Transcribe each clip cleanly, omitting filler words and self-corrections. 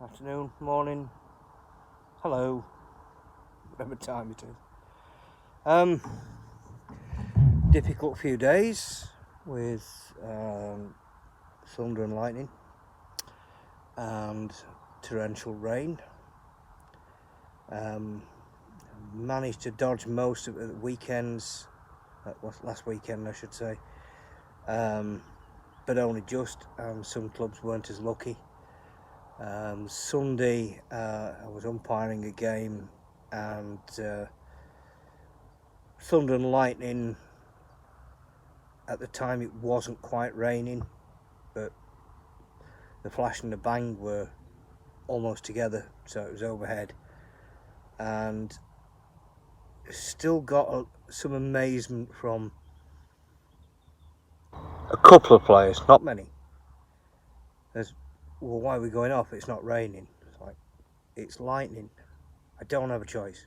afternoon, morning, hello, whatever time it is. Difficult few days with thunder and lightning and torrential rain. Managed to dodge most of the weekends, last weekend I should say, but only just, and some clubs weren't as lucky. Sunday I was umpiring a game, and thunder and lightning. At the time it wasn't quite raining, but the flash and the bang were almost together, so it was overhead, and still got some amazement from a couple of players, not many. There's, well, why are we going off? It's not raining. It's like, it's lightning. I don't have a choice.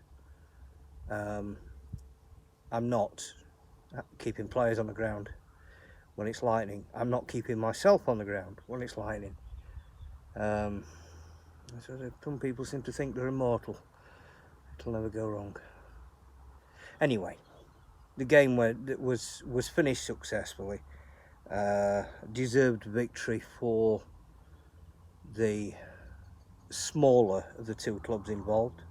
I'm not keeping players on the ground when it's lightning. I'm not keeping myself on the ground when it's lightning. So some people seem to think they're immortal. It'll never go wrong. Anyway, the game was finished successfully. Deserved victory for the smaller of the two clubs involved.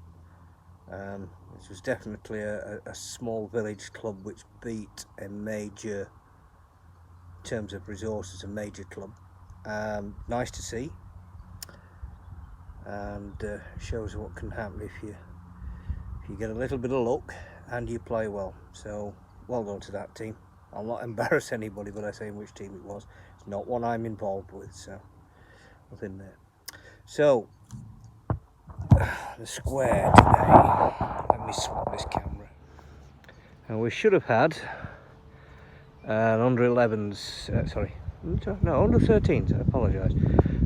This was definitely a small village club which beat a major, in terms of resources, a major club. Nice to see, and shows what can happen if you get a little bit of luck and you play well. So well done to that team. I'll not embarrass anybody by saying which team it was. It's not one I'm involved with, so nothing there. So the square today, let me swap this camera, and we should have had an under 11s, under 13s, I apologise,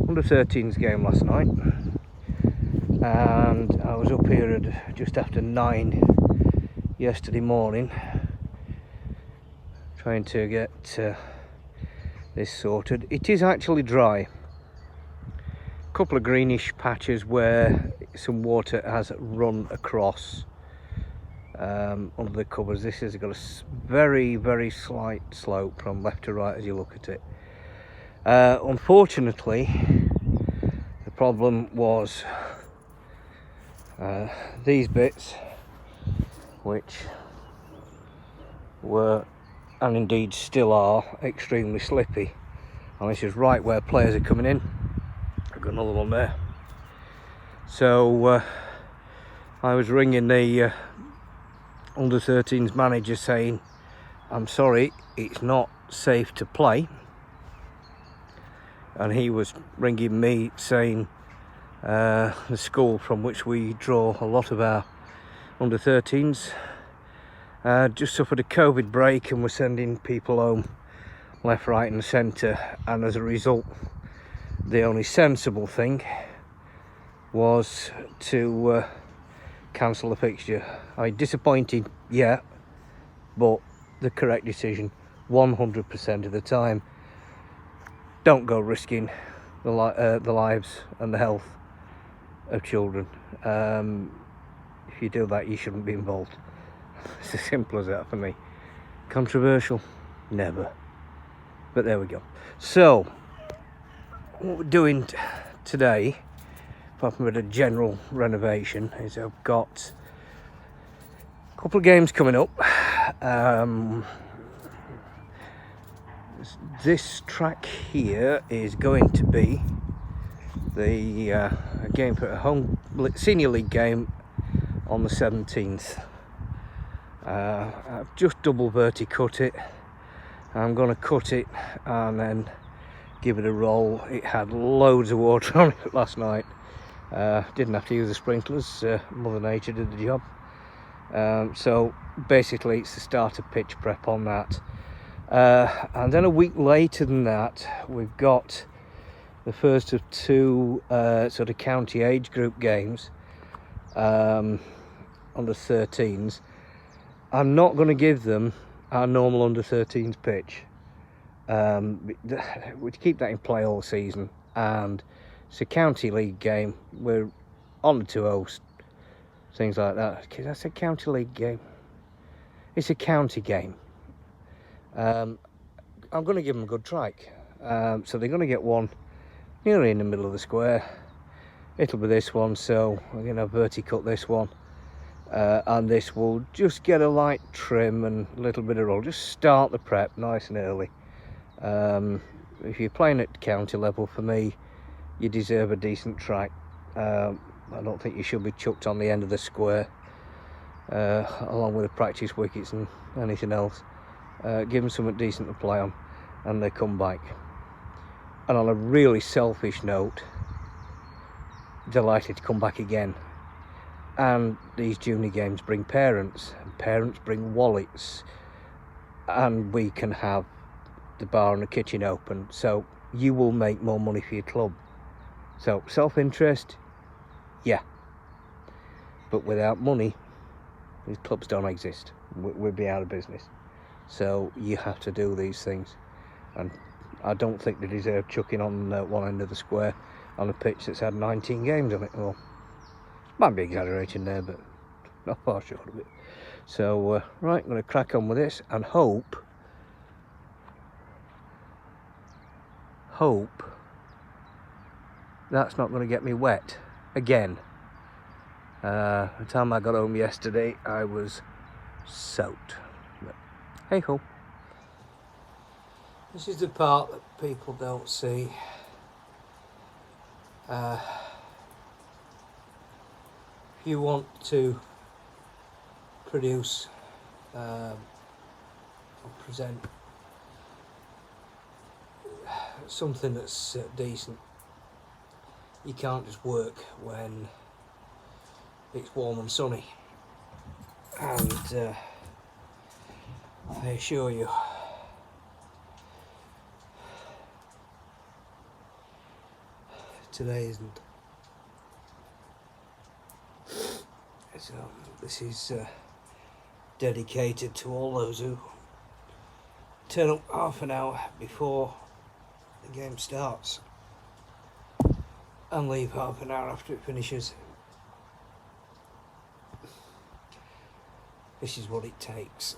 under 13s game last night, and I was up here at just after 9 yesterday morning trying to get this sorted. It is actually dry. A couple of greenish patches where some water has run across under the covers. This has got a very, very slight slope from left to right as you look at it. Unfortunately, the problem was these bits, which were, and indeed still are, extremely slippy, and this is right where players are coming in. I've got another one there. So I was ringing the under 13s manager saying, I'm sorry, it's not safe to play, and he was ringing me saying the school from which we draw a lot of our under 13s just suffered a COVID break and were sending people home left, right and centre, and as a result the only sensible thing was to cancel the fixture. Disappointing, yeah, but the correct decision 100% of the time. Don't go risking the lives and the health of children. If you do that, you shouldn't be involved. It's as simple as that for me. Controversial? Never. But there we go. So what we're doing today, apart from a bit of general renovation, is I've got a couple of games coming up. This track here is going to be the game for a home senior league game on the 17th. I've just double verticut it. I'm going to cut it and then give it a roll. It had loads of water on it last night. Didn't have to use the sprinklers. Mother Nature did the job. So basically it's the start of pitch prep on that. And then a week later than that, we've got the first of two sort of county age group games under 13s. I'm not going to give them our normal under 13s pitch. We keep that in play all season, and It's a county league game. We're on to host things like that. That's a county league game. It's a county game. I'm going to give them a good trike. So they're going to get one nearly in the middle of the square. It'll be this one, so I'm going to verticut this one. And this will just get a light trim and a little bit of roll. Just start the prep nice and early. If you're playing at county level, for me, you deserve a decent track. I don't think you should be chucked on the end of the square, along with the practice wickets and anything else. Give them something decent to play on, and they come back. And on a really selfish note, delighted to come back again. And these junior games bring parents, and parents bring wallets, and we can have the bar and the kitchen open, so you will make more money for your club. So self-interest, yeah, but without money, these clubs don't exist. We'd be out of business. So you have to do these things, and I don't think they deserve chucking on one end of the square on a pitch that's had 19 games on it. Well, might be exaggerating there, but not far short of it. So right, I'm going to crack on with this and hope that's not going to get me wet again. The time I got home yesterday, I was soaked. But hey ho. This is the part that people don't see. If you want to produce or present something that's decent, you can't just work when it's warm and sunny. And I assure you, today isn't. So this is dedicated to all those who turn up half an hour before the game starts and leave half an hour after it finishes. This is what it takes.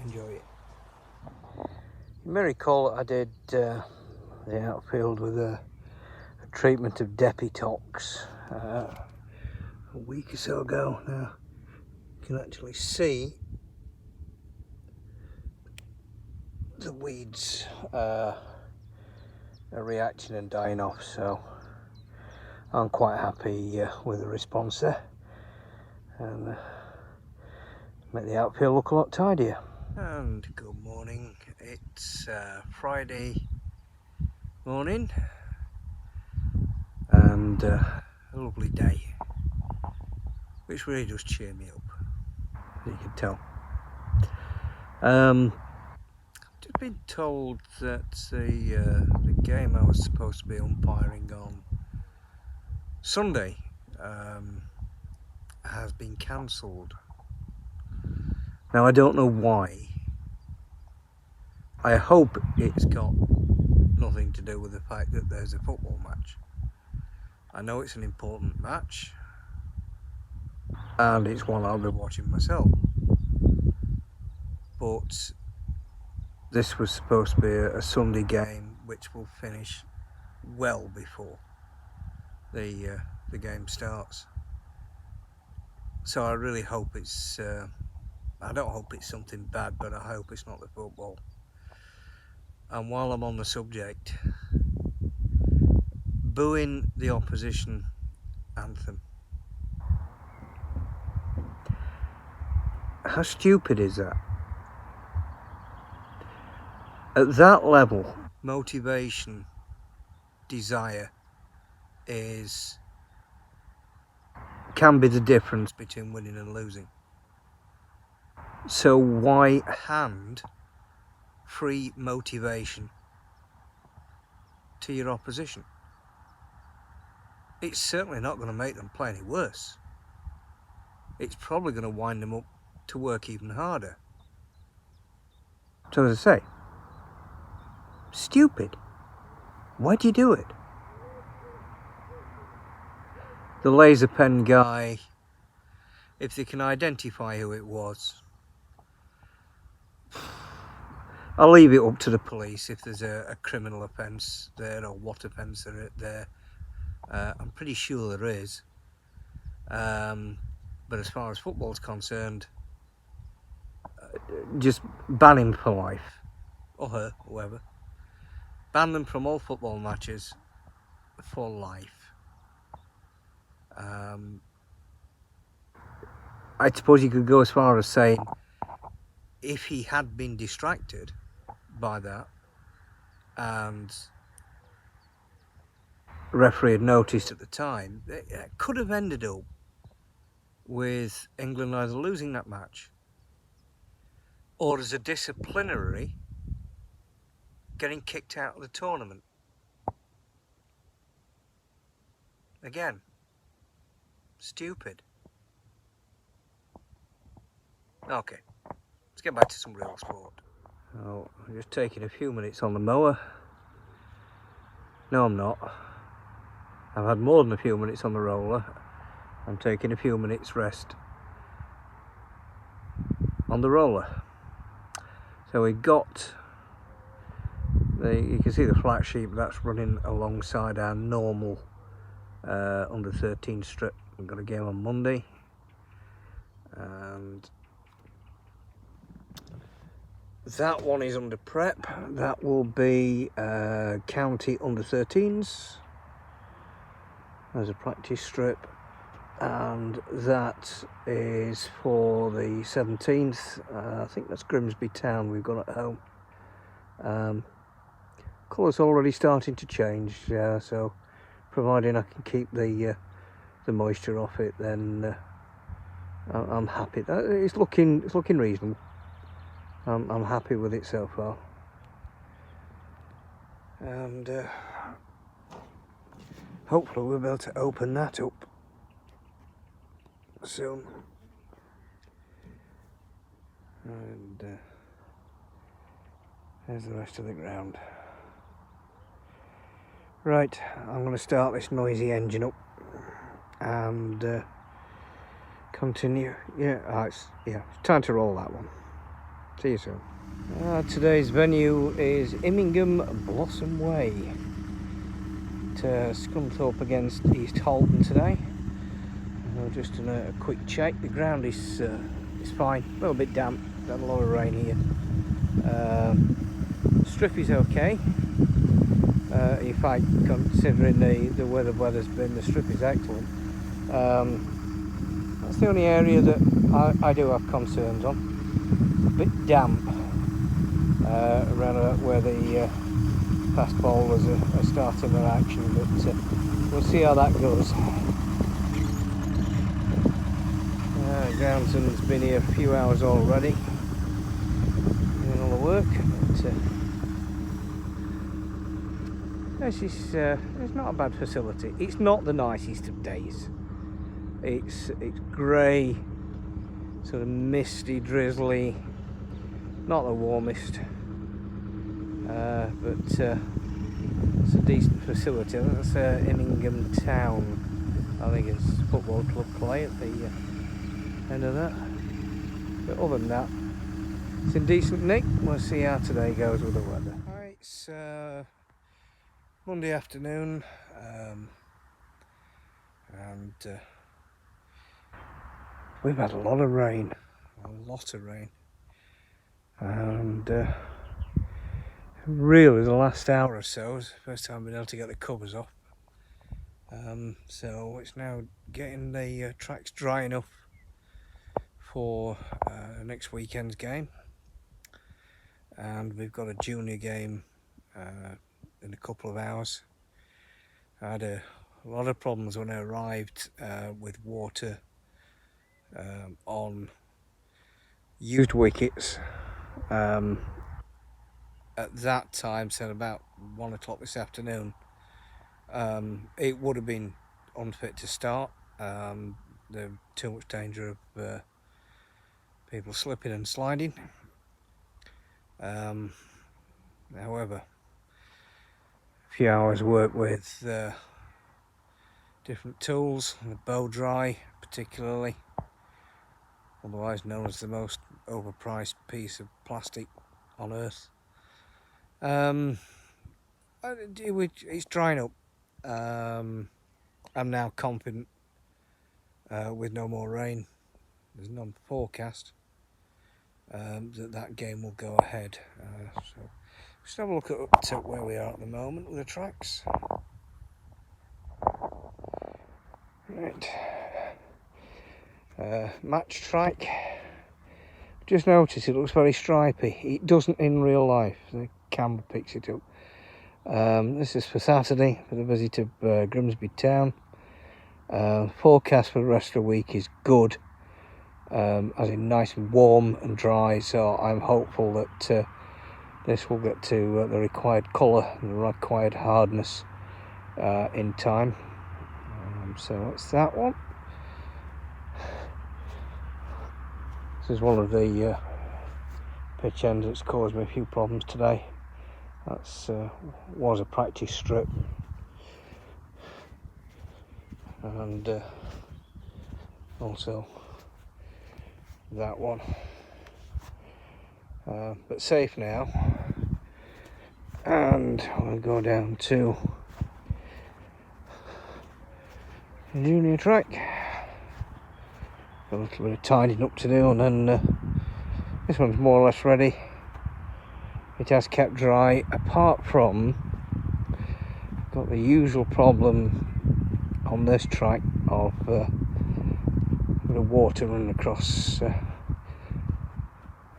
Enjoy it. You may recall I did the outfield with a treatment of Depitox a week or so ago. Now you can actually see the weeds are reacting and dying off, so I'm quite happy with the response there, and make the outfield look a lot tidier. And good morning, it's Friday morning and a lovely day, which really does cheer me up, as you can tell. Just been told that the game I was supposed to be umpiring on Sunday has been cancelled. Now I don't know why. I hope it's got nothing to do with the fact that there's a football match. I know it's an important match, and it's one I'll be watching myself. But this was supposed to be a Sunday game, which will finish well before the game starts. So I really hope it's. I don't hope it's something bad, but I hope it's not the football. And while I'm on the subject, booing the opposition anthem. How stupid is that? At that level, motivation, desire can be the difference between winning and losing. So why hand free motivation to your opposition? It's certainly not going to make them play any worse. It's probably going to wind them up to work even harder. So as I say, stupid. Why do you do it? the laser pen guy, if they can identify who it was, I'll leave it up to the police if there's a criminal offence there, or what offence there. I'm pretty sure there is. But as far as football's concerned, just ban him for life, or her, whoever. Ban them from all football matches for life. I suppose you could go as far as saying, if he had been distracted by that and the referee had noticed at the time, it could have ended up with England either losing that match or as a disciplinary getting kicked out of the tournament. Again, stupid. Okay, let's get back to some real sport. Oh, I'm just taking a few minutes on the mower. No, I'm not. I've had more than a few minutes on the roller. I'm taking a few minutes rest on the roller. So we got you can see the flat sheet that's running alongside our normal under 13 strip. We've got a game on Monday, and that one is under prep. That will be county under 13s. There's a practice strip, and that is for the 17th. I think that's Grimsby Town we've got at home. Colours already starting to change, so providing I can keep the moisture off it, then I'm happy. It's looking reasonable. I'm happy with it so far, and hopefully we'll be able to open that up soon. And there's the rest of the ground. Right, I'm going to start this noisy engine up and continue. It's time to roll that one. See you soon. Today's venue is Immingham Blossom Way. Scunthorpe against East Halton today. Just doing a quick check. The ground is fine. A little bit damp. Had a lot of rain here. Strip is okay. In fact, considering the weather's been, the strip is excellent. That's the only area that I do have concerns on. A bit damp around about where the fast bowlers are starting their action, but we'll see how that goes. Groundsman's been here a few hours already doing all the work. It's not a bad facility. It's not the nicest of days. It's grey, sort of misty, drizzly, not the warmest, but it's a decent facility. That's Immingham Town, I think it's football club play at the end of that. But other than that, it's in decent nick. We'll see how today goes with the weather. Alright, it's Monday afternoon, and we've had a lot of rain, and really the last hour or so is the first time I've been able to get the covers off. So it's now getting the tracks dry enough for next weekend's game, and we've got a junior game in a couple of hours. I had a lot of problems when I arrived with water on used wickets at that time, so about 1 o'clock this afternoon. It would have been unfit to start. There's too much danger of people slipping and sliding. However, a few hours work with different tools, the bow dry particularly, otherwise known as the most overpriced piece of plastic on earth. It's drying up. I'm now confident with no more rain, there's none forecast, that game will go ahead. So just have a look at where we are at the moment with the tracks. Right, match track. Just notice it looks very stripy. It doesn't in real life. The camera picks it up. This is for Saturday for the visit of Grimsby Town. Forecast for the rest of the week is good, as in nice and warm and dry. So I'm hopeful that this will get to the required colour and the required hardness in time. So that's that one. This is one of the pitch ends that's caused me a few problems today. That's was a practice strip, and also that one, but safe now. And we'll go down to junior track. Got a little bit of tidying up to do, and then this one's more or less ready. It has kept dry, apart from got the usual problem on this track of the water running across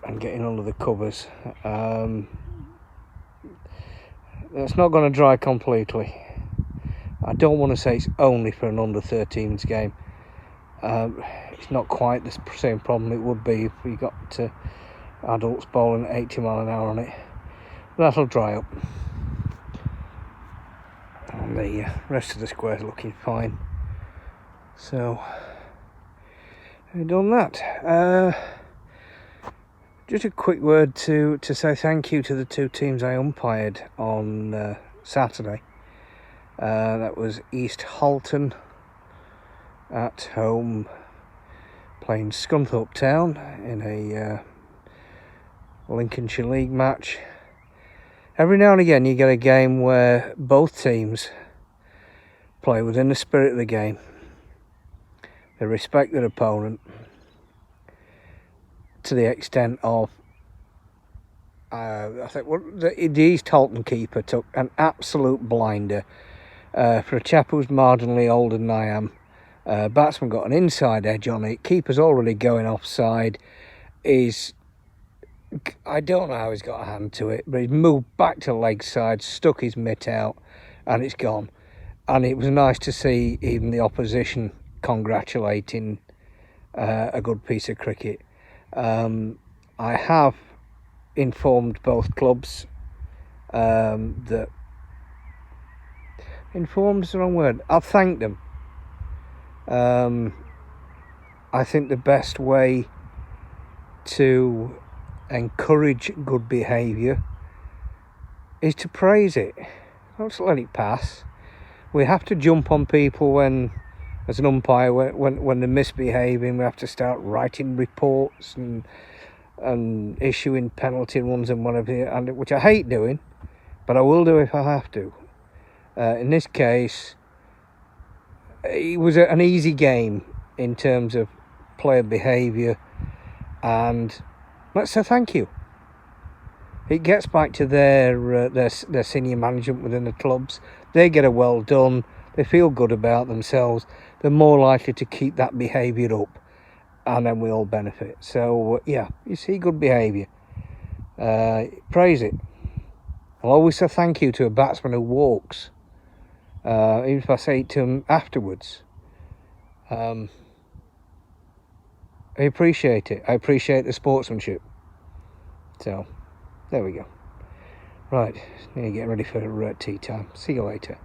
and getting under the covers. It's not going to dry completely. I don't want to say it's only for an under 13s game. It's not quite the same problem it would be if we got adults bowling at 80 mile an hour on it. That'll dry up, and the rest of the square's looking fine. So I've done that. Just a quick word to say thank you to the two teams I umpired on Saturday. That was East Halton at home playing Scunthorpe Town in a Lincolnshire League match. Every now and again you get a game where both teams play within the spirit of the game. They respect their opponent to the extent of I think the East Halton keeper took an absolute blinder for a chap who's marginally older than I am. Batsman got an inside edge on it. Keeper's already going offside. I don't know how he's got a hand to it, but he's moved back to leg side, stuck his mitt out, and it's gone. And it was nice to see even the opposition congratulating a good piece of cricket. I have informed both clubs that... Informed is the wrong word. I've thanked them. I think the best way to encourage good behaviour is to praise it. Don't let it pass. We have to jump on people when, as an umpire, when they're misbehaving. We have to start writing reports and issuing penalty runs and whatever, which I hate doing, but I will do if I have to. In this case, it was an easy game in terms of player behaviour, and let's say thank you. It gets back to their senior management within the clubs. They get a well done. They feel good about themselves. They're more likely to keep that behaviour up, and then we all benefit. So yeah, you see good behaviour, praise it. I'll always say thank you to a batsman who walks, even if I say it to him afterwards. I appreciate it. I appreciate the sportsmanship. So there we go. Right, now getting ready for tea time. See you later.